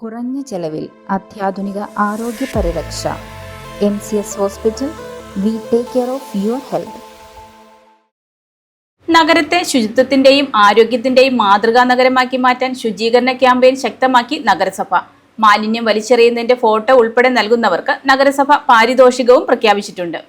കുറഞ്ഞ ചെലവിൽ അത്യാധുനിക ആരോഗ്യ പരിരക്ഷ. MCS hospital. We take care of your health. നഗരത്തെ ശുചിത്വത്തിന്റെയും ആരോഗ്യത്തിന്റെയും മാതൃകാ നഗരമാക്കി മാറ്റാൻ ശുചീകരണ ക്യാമ്പയിൻ ശക്തമാക്കി നഗരസഭ. മാലിന്യം വലിച്ചെറിയുന്നതിന്റെ ഫോട്ടോ ഉൾപ്പെടെ നൽകുന്നവർക്ക് നഗരസഭ പാരിതോഷികവും പ്രഖ്യാപിച്ചിട്ടുണ്ട്.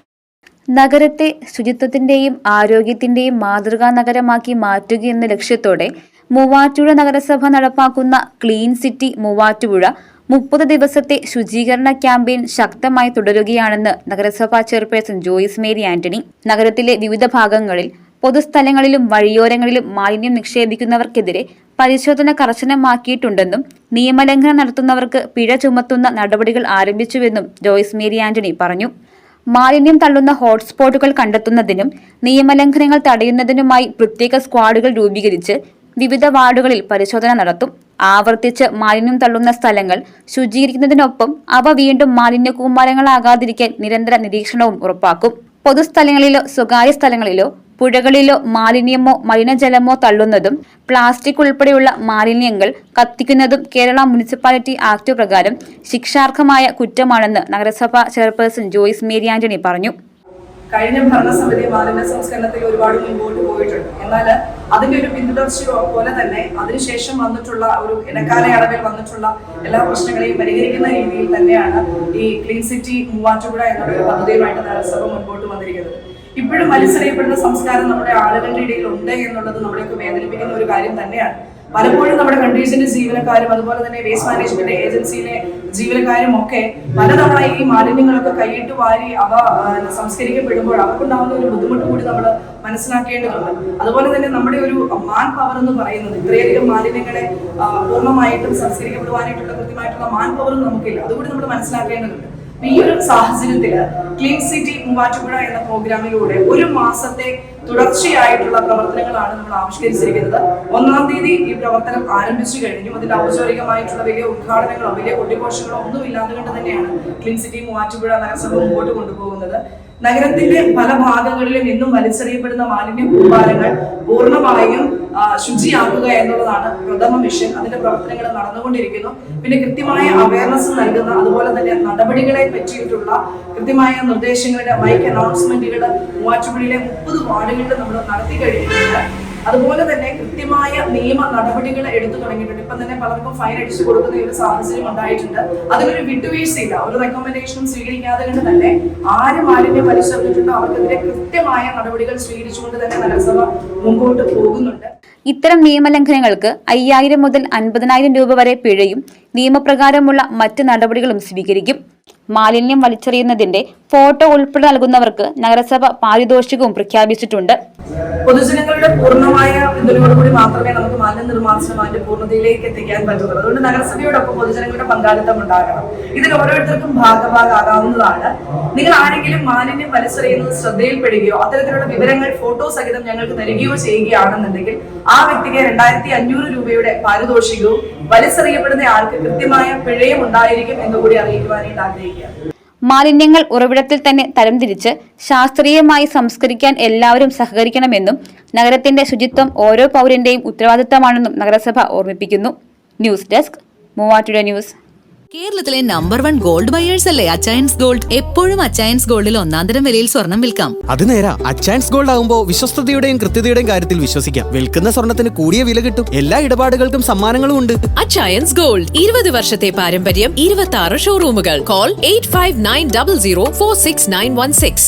നഗരത്തെ ശുചിത്വത്തിന്റെയും ആരോഗ്യത്തിന്റെയും മാതൃകാ നഗരമാക്കി മാറ്റുകയെന്ന ലക്ഷ്യത്തോടെ മൂവാറ്റുപുഴ നഗരസഭ നടപ്പാക്കുന്ന ക്ലീൻ സിറ്റി മൂവാറ്റുപുഴ 30 ദിവസത്തെ ശുചീകരണ ക്യാമ്പയിൻ ശക്തമായി തുടരുകയാണെന്ന് നഗരസഭാ ചെയർപേഴ്സൺ ജോയിസ് മേരി ആന്റണി. നഗരത്തിലെ വിവിധ ഭാഗങ്ങളിൽ പൊതുസ്ഥലങ്ങളിലും വഴിയോരങ്ങളിലും മാലിന്യം നിക്ഷേപിക്കുന്നവർക്കെതിരെ പരിശോധന കർശനമാക്കിയിട്ടുണ്ടെന്നും നിയമലംഘനം നടത്തുന്നവർക്ക് പിഴ ചുമത്തുന്ന നടപടികൾ ആരംഭിച്ചുവെന്നും ജോയിസ് മേരി ആന്റണി പറഞ്ഞു. മാലിന്യം തള്ളുന്ന ഹോട്ട്സ്പോട്ടുകൾ കണ്ടെത്തുന്നതിനും നിയമലംഘനങ്ങൾ തടയുന്നതിനുമായി പ്രത്യേക സ്ക്വാഡുകൾ രൂപീകരിച്ച് വിവിധ വാർഡുകളിൽ പരിശോധന നടത്തും. ആവർത്തിച്ച് മാലിന്യം തള്ളുന്ന സ്ഥലങ്ങൾ ശുചീകരിക്കുന്നതിനൊപ്പം അവ വീണ്ടും മാലിന്യ കൂമ്പാരങ്ങളാകാതിരിക്കാൻ നിരന്തര നിരീക്ഷണവും ഉറപ്പാക്കും. പൊതുസ്ഥലങ്ങളിലോ സ്വകാര്യ സ്ഥലങ്ങളിലോ പുഴകളിലോ മാലിന്യമോ മലിനജലമോ തള്ളുന്നതും പ്ലാസ്റ്റിക് ഉൾപ്പെടെയുള്ള മാലിന്യങ്ങൾ കത്തിക്കുന്നതും കേരള മുനിസിപ്പാലിറ്റി ആക്ട് പ്രകാരം ശിക്ഷാർഹമായ കുറ്റമാണെന്ന് നഗരസഭാ ചെയർപേഴ്സൺ ജോയിസ് മേരി ആന്റണി പറഞ്ഞു. കഴിഞ്ഞ ഭരണസമിതി മാലിന്യ സംസ്കരണത്തിൽ ഒരുപാട് മുൻപോട്ട് പോയിട്ടുണ്ട്. എന്നാൽ അതിന്റെ ഒരു പിന്തുടർച്ച പോലെ തന്നെ അതിനുശേഷം വന്നിട്ടുള്ള ഒരു ഇടക്കാലയളവിൽ വന്നിട്ടുള്ള എല്ലാ പ്രശ്നങ്ങളെയും പരിഹരിക്കുന്ന രീതിയിൽ തന്നെയാണ് ഈ ക്ലീൻ സിറ്റി മൂവാറ്റുപുഴ എന്നുള്ള ഒരു പദ്ധതിയുമായിട്ട് നഗരസഭ മുൻപോട്ട് വന്നിരിക്കുന്നത്. ഇപ്പോഴും വലിച്ചെറിയപ്പെടുന്ന സംസ്കാരം നമ്മുടെ ആളുകളുടെ ഇടയിൽ ഉണ്ട് എന്നുള്ളത് നമ്മളെയൊക്കെ വേദനിപ്പിക്കുന്ന ഒരു കാര്യം തന്നെയാണ്. പലപ്പോഴും നമ്മുടെ കണ്ടീഷന്റെ ജീവനക്കാരും അതുപോലെ തന്നെ വേസ്റ്റ് മാനേജ്മെന്റ് ഏജൻസിയിലെ ജീവനക്കാരും ഒക്കെ പലതവണ ഈ മാലിന്യങ്ങളൊക്കെ കൈയിട്ട് വാരി അവ സംസ്കരിക്കപ്പെടുമ്പോൾ അവർക്കുണ്ടാകുന്ന ഒരു ബുദ്ധിമുട്ട് കൂടി നമ്മൾ മനസ്സിലാക്കേണ്ടതുണ്ട്. അതുപോലെ തന്നെ നമ്മുടെ ഒരു മാൻ പവർ എന്ന് പറയുന്നത് ഇത്രയധികം മാലിന്യങ്ങളെ പൂർണ്ണമായിട്ടും സംസ്കരിക്കപ്പെടുവാനായിട്ടുള്ള കൃത്യമായിട്ടുള്ള മാൻ പവറും നമുക്കില്ല. അതുകൂടി നമ്മൾ മനസ്സിലാക്കേണ്ടതുണ്ട്. ഈ ഒരു സാഹചര്യത്തില് ക്ലീൻ സിറ്റി മൂവാറ്റുപുഴ എന്ന പ്രോഗ്രാമിലൂടെ ഒരു മാസത്തെ തുടർച്ചയായിട്ടുള്ള പ്രവർത്തനങ്ങളാണ് നമ്മൾ ആവിഷ്കരിച്ചിരിക്കുന്നത്. 1-ാം തീയതി ഈ പ്രവർത്തനം ആരംഭിച്ചു കഴിഞ്ഞു. അതിന്റെ ഔപചാരികമായിട്ടുള്ള വലിയ ഉദ്ഘാടനങ്ങളോ വലിയ കൊട്ടിഘോഷങ്ങളോ ഒന്നും ഇല്ലാതെ കൊണ്ട് തന്നെയാണ് ക്ലീൻ സിറ്റി മൂവാറ്റുപുഴ നഗരസഭ മുമ്പോട്ട് കൊണ്ടുപോകുന്നത്. നഗരത്തിന്റെ പല ഭാഗങ്ങളിലും ഇന്നും വലിച്ചെറിയപ്പെടുന്ന മാലിന്യ കൂമ്പാരങ്ങൾ പൂർണ്ണമായും ശുചിയാക്കുക എന്നുള്ളതാണ് പ്രഥമ മിഷൻ. അതിന്റെ പ്രവർത്തനങ്ങൾ നടന്നുകൊണ്ടിരിക്കുന്നു. പിന്നെ കൃത്യമായ അവയർനെസ് നൽകുന്ന അതുപോലെ തന്നെ നടപടികളെ പറ്റിയിട്ടുള്ള കൃത്യമായ നിർദ്ദേശങ്ങളുടെ മൈക്ക് അനൗൺസ്മെന്റുകൾ മൂവാറ്റുപുഴയിലെ 30 വാർഡുകളിൽ നമ്മൾ നടത്തി കഴിഞ്ഞിട്ടുണ്ട്. അതുപോലെ തന്നെ കൃത്യമായ നിയമ നടപടികൾ എടുത്തു തുടങ്ങിയിട്ടുണ്ട്. ഇപ്പം തന്നെ പലർക്കും ഫൈൻ അടിച്ചു കൊടുക്കുന്ന ഒരു സാഹചര്യം ഉണ്ടായിട്ടുണ്ട്. അതിനൊരു വിട്ടുവീഴ്ചയില്ല. ഒരു റെക്കമെൻഡേഷനും സ്വീകരിക്കാതെ കൊണ്ട് തന്നെ ആര് മാലിന്യം വലിച്ചെറിഞ്ഞിട്ടുണ്ടോ അവർക്കെതിരെ കൃത്യമായ നടപടികൾ സ്വീകരിച്ചുകൊണ്ട് തന്നെ നഗരസഭ മുമ്പോട്ട് പോകുന്നുണ്ട്. ഇത്തരം നിയമലംഘനങ്ങൾക്ക് 5000 മുതൽ 50,000 രൂപ വരെ പിഴയും നിയമപ്രകാരമുള്ള മറ്റ് നടപടികളും സ്വീകരിക്കും. മാലിന്യം വലിച്ചെറിയുന്നതിന്റെ ഫോട്ടോ ഉൾപ്പെടെ നൽകുന്നവർക്ക് നഗരസഭ പാരിതോഷികവും പ്രഖ്യാപിച്ചിട്ടുണ്ട്. പൊതുജനങ്ങളുടെ പൂർണ്ണമായ പിന്തുണയോടുകൂടി മാത്രമേ നമുക്ക് മാലിന്യ നിർമ്മാർജ്ജനം അതിന്റെ പൂർണ്ണതയിലേക്ക് എത്തിക്കാൻ പറ്റുള്ളൂ. അതുകൊണ്ട് നഗരസഭയോടൊപ്പം പൊതുജനങ്ങളുടെ പങ്കാളിത്തം ഉണ്ടാകണം. ഇതിൽ ഓരോരുത്തർക്കും ഭാഗമാകാവുന്നതാണ്. നിങ്ങൾ ആരെങ്കിലും മാലിന്യം വലിച്ചെറിയുന്നത് ശ്രദ്ധയിൽപ്പെടുകയോ അത്തരത്തിലുള്ള വിവരങ്ങൾ ഫോട്ടോ സഹിതം ഞങ്ങൾക്ക് നൽകുകയോ ചെയ്യുകയാണെന്നുണ്ടെങ്കിൽ ആ വ്യക്തിക്ക് 2500 രൂപയുടെ പാരിതോഷികവും വലിച്ചെറിയപ്പെടുന്ന ആൾക്ക് കൃത്യമായ പിഴയും ഉണ്ടായിരിക്കും എന്നുകൂടി അറിയിക്കുവാനായിട്ട് ആഗ്രഹിക്കുകയാണ്. മാലിന്യങ്ങൾ ഉറവിടത്തിൽ തന്നെ തരംതിരിച്ച് ശാസ്ത്രീയമായി സംസ്കരിക്കാൻ എല്ലാവരും സഹകരിക്കണമെന്നും നഗരത്തിന്റെ ശുചിത്വം ഓരോ പൗരന്റെയും ഉത്തരവാദിത്തമാണെന്നും നഗരസഭ ഓർമ്മിപ്പിക്കുന്നു. News desk, Muvattupuzha news. കേരളത്തിലെ നമ്പർ 1 ഗോൾഡ് ബയേഴ്സ് അല്ലേ അച്ചയൻസ് ഗോൾഡ്. എപ്പോഴും അച്ചയൻസ് ഗോൾഡിൽ 1-ാം വിലയിൽ സ്വർണം വിൽക്കാം. അത് നേരാ. അച്ചയൻസ് ഗോൾഡ് ആകുമ്പോൾ വിശ്വസ്തതയുടെയും കൃത്യതയുടെയും കാര്യത്തിൽ വിശ്വസിക്കാം. വിൽക്കുന്ന സ്വർണത്തിന് കൂടിയ വില കിട്ടും. എല്ലാ ഇടപാടുകൾക്കും സമ്മാനങ്ങളും ഉണ്ട്. അച്ചയൻസ് ഗോൾഡ് 20 വർഷത്തെ പാരമ്പര്യം, 26 ഷോറൂമുകൾ. കോൾ 8590046916.